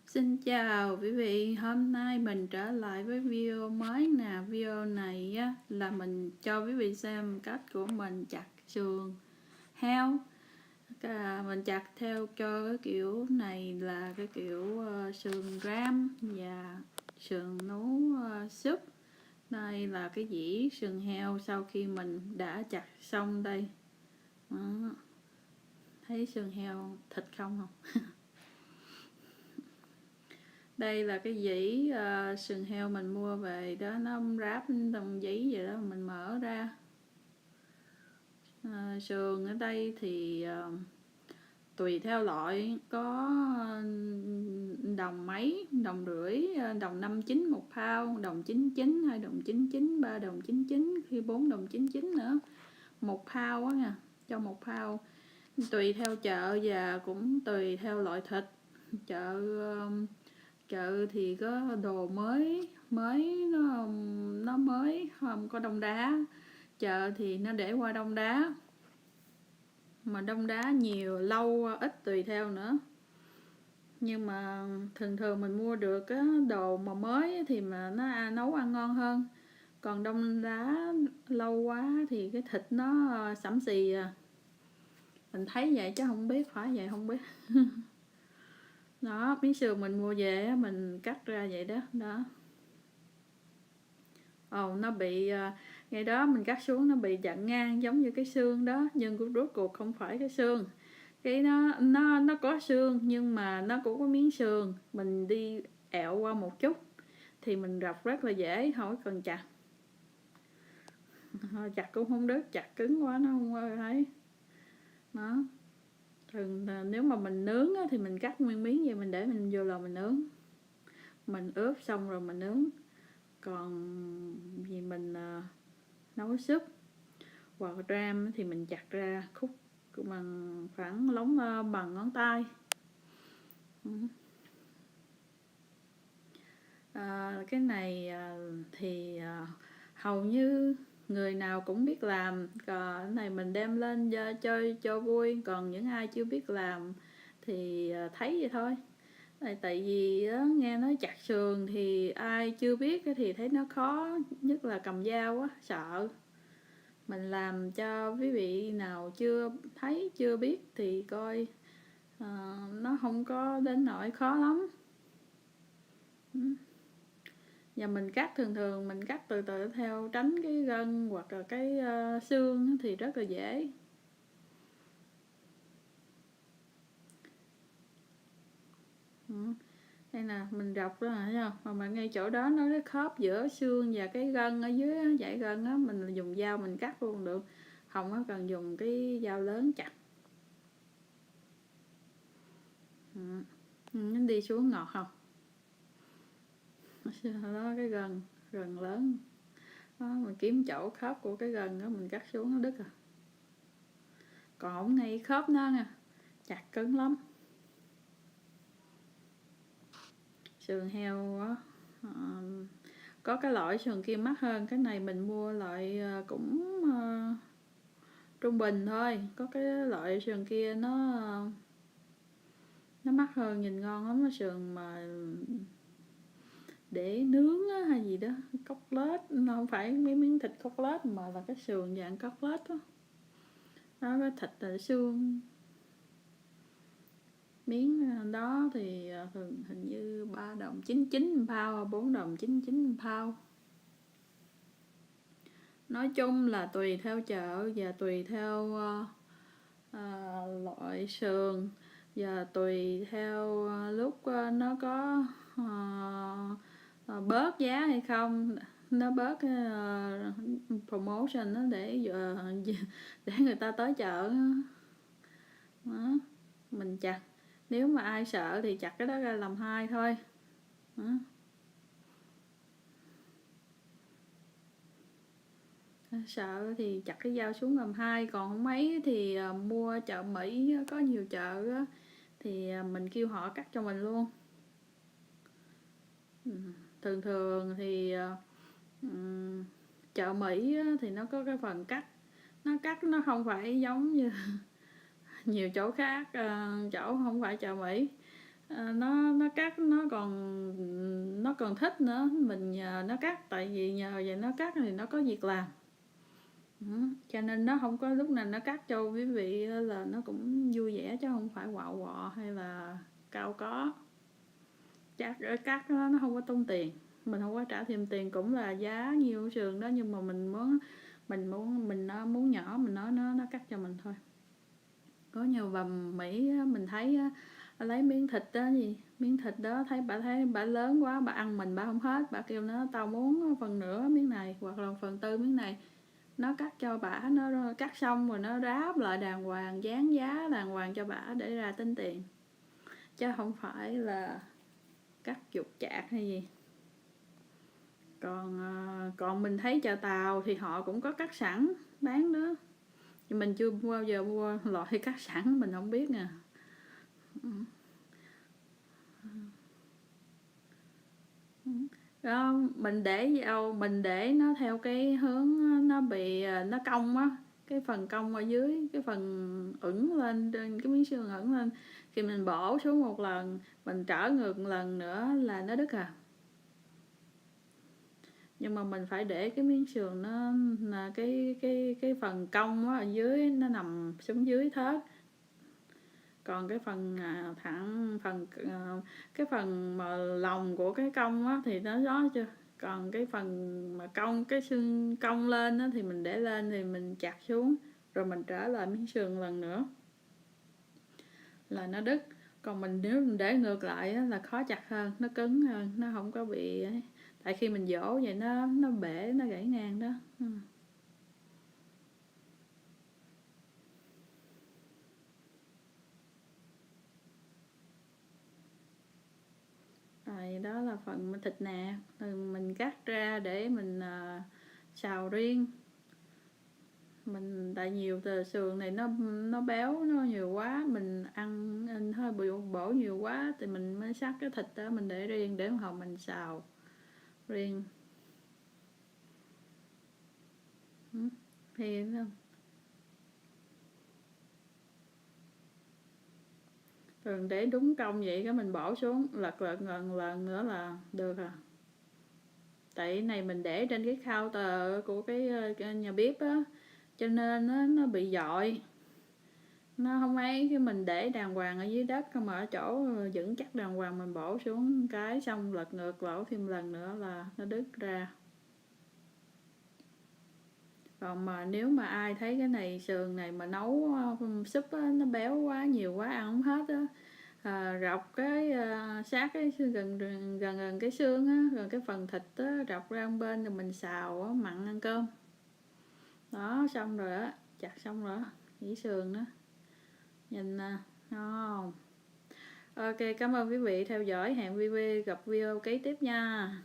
Xin chào quý vị, hôm nay mình trở lại với video mới nè. Video này á, là mình cho quý vị xem cách của mình chặt sườn heo. Mình chặt theo cho cái kiểu này là cái kiểu sườn ram và sườn nấu súp. Đây là cái dĩa sườn heo sau khi mình đã chặt xong đây. Đó. Thấy sườn heo thịt không? Đây là cái dĩ sườn heo mình mua về đó, nó ráp trong giấy vậy đó, mình mở ra. Sườn ở đây thì tùy theo loại, có đồng mấy, đồng rưỡi, đồng 59 một pound, đồng 99, 2 đồng 99, 3 đồng 99, khi 4 đồng 99 nữa. Một pound á nha, cho một pound. Tùy theo chợ và cũng tùy theo loại thịt. Chợ thì có đồ mới nó mới, không có đông đá. Chợ thì nó để qua đông đá, mà đông đá nhiều lâu ít tùy theo nữa. Nhưng mà thường thường mình mua được cái đồ mà mới thì mà nó nấu ăn ngon hơn. Còn đông đá lâu quá thì cái thịt nó xẩm xì à. Mình thấy vậy chứ không biết, phải vậy không biết. Đó, miếng sườn mình mua về mình cắt ra vậy đó. Nó bị ngay đó mình cắt xuống nó bị chặn ngang giống như cái xương đó, nhưng cũng rốt cuộc không phải cái xương. Cái nó có xương nhưng mà nó cũng có miếng sườn, mình đi ẹo qua một chút thì mình rọc rất là dễ, không có cần chặt. Chặt cũng không đứt, chặt cứng quá nó không thấy. Đó. Thường nếu mà mình nướng thì mình cắt nguyên miếng vậy, mình để mình vô lò mình nướng, mình ướp xong rồi mình nướng. Còn vì mình nấu súp hoặc ram thì mình chặt ra khúc bằng khoảng lóng bằng ngón tay. Cái này thì hầu như người nào cũng biết làm. Cái này mình đem lên chơi cho vui, còn những ai chưa biết làm thì thấy vậy thôi. Tại vì nghe nói chặt sườn thì ai chưa biết thì thấy nó khó, nhất là cầm dao á, sợ. Mình làm cho quý vị nào chưa thấy chưa biết thì coi nó không có đến nỗi khó lắm. Và mình cắt thường mình cắt từ từ theo, tránh cái gân hoặc là cái xương thì rất là dễ. Đây nè, mình rọc ra thấy không? Mà ngay chỗ đó nó cái khớp giữa xương và cái gân ở dưới dãy gân á, mình dùng dao mình cắt luôn được, không có cần dùng cái dao lớn chặt. Nó đi xuống ngọt không? Đó, cái gân lớn đó, mình kiếm chỗ khớp của cái gân đó mình cắt xuống nó đứt à. Còn không ngay khớp nó nha, chặt cứng lắm. Sườn heo á, có cái loại sườn kia mắc hơn, cái này mình mua loại cũng trung bình thôi. Có cái loại sườn kia nó mắc hơn, nhìn ngon lắm. Nó sườn mà để nướng á, hay gì đó, cốt lết, nó không phải miếng thịt cốt lết mà là cái sườn dạng cốt lết đó. Đó, cái thịt là xương. Miếng đó thì thường hình như 3 đồng 99 pound, 4 đồng 99 pound. Nói chung là tùy theo chợ và tùy theo loại sườn, và tùy theo lúc nó có bớt giá hay không. Nó bớt promotion đó để người ta tới chợ đó. Mình chặt, nếu mà ai sợ thì chặt cái đó ra làm hai thôi đó. Sợ thì chặt cái dao xuống làm hai, còn không mấy thì mua chợ Mỹ, có nhiều chợ á, thì mình kêu họ cắt cho mình luôn. Thường thì chợ Mỹ á, thì nó có cái phần cắt, nó không phải giống như nhiều chỗ khác. Chỗ không phải chợ Mỹ, nó cắt nó còn thích nữa, mình nhờ nó cắt, tại vì nhờ vậy nó cắt thì nó có việc làm. Cho nên nó không có lúc nào nó cắt cho quý vị là nó cũng vui vẻ, chứ không phải quạo quọ hay là cao có. Cắt nó không có tốn tiền, mình không có trả thêm tiền, cũng là giá nhiêu sườn đó, nhưng mà mình muốn nhỏ, mình nói nó cắt cho mình thôi. Có nhiều bà Mỹ mình thấy lấy miếng thịt đó miếng thịt đó thấy bà lớn quá, bà ăn bà không hết, bà kêu nó tao muốn phần nửa miếng này hoặc là phần tư miếng này, nó cắt cho bả, nó cắt xong rồi nó ráp lại đàng hoàng, dán giá đàng hoàng cho bả để ra tính tiền, chứ không phải là cắt chuột chạc hay gì. Còn mình thấy chợ Tàu thì họ cũng có cắt sẵn bán đó, nhưng mình chưa bao giờ mua loại cắt sẵn, mình không biết nè. Đó, mình để nó theo cái hướng nó bị nó cong á, cái phần cong ở dưới, cái phần ửng lên trên cái miếng xương ửng lên, khi mình bổ xuống một lần, mình trở ngược một lần nữa là nó đứt à. Nhưng mà mình phải để cái miếng sườn nó là cái phần cong á ở dưới nó nằm xuống dưới thớt, còn cái phần thẳng cái phần mà lòng của cái cong á thì nó rõ chưa, còn cái phần mà cái xương cong lên á thì mình để lên thì mình chặt xuống, rồi mình trở lại miếng sườn lần nữa là nó đứt. Còn nếu mình để ngược lại á, là khó chặt hơn, nó cứng hơn, nó không có bị ấy. Tại khi mình dỗ vậy nó bể, nó gãy ngang đó. Rồi đó là phần thịt nè, rồi mình cắt ra để mình xào riêng. Mình tại nhiều sườn này nó béo, nó nhiều quá, mình ăn hơi bị bổ nhiều quá thì mình mới xắt cái thịt đó mình để riêng, để hồi mình xào riêng. Thì thường để đúng công vậy, cái mình bỏ xuống lật lần nữa là được à. Tại cái này mình để trên cái counter của cái nhà bếp á, cho nên nó bị dội, nó không ấy, cái mình để đàng hoàng ở dưới đất, mà ở chỗ vững chắc đàng hoàng, mình bổ xuống cái xong lật ngược lỗ thêm lần nữa là nó đứt ra. Còn mà nếu mà ai thấy cái này sườn này mà nấu súp á, nó béo quá, nhiều quá ăn không hết á, rọc cái sát cái gần gần cái xương á, gần cái phần thịt á, rọc ra một bên rồi mình xào á, mặn ăn cơm đó, xong rồi á, chặt xong rồi á, chỉ sườn đó, nhìn nè, ngon. Ok, cảm ơn quý vị theo dõi, hẹn quý vị gặp video kế tiếp nha.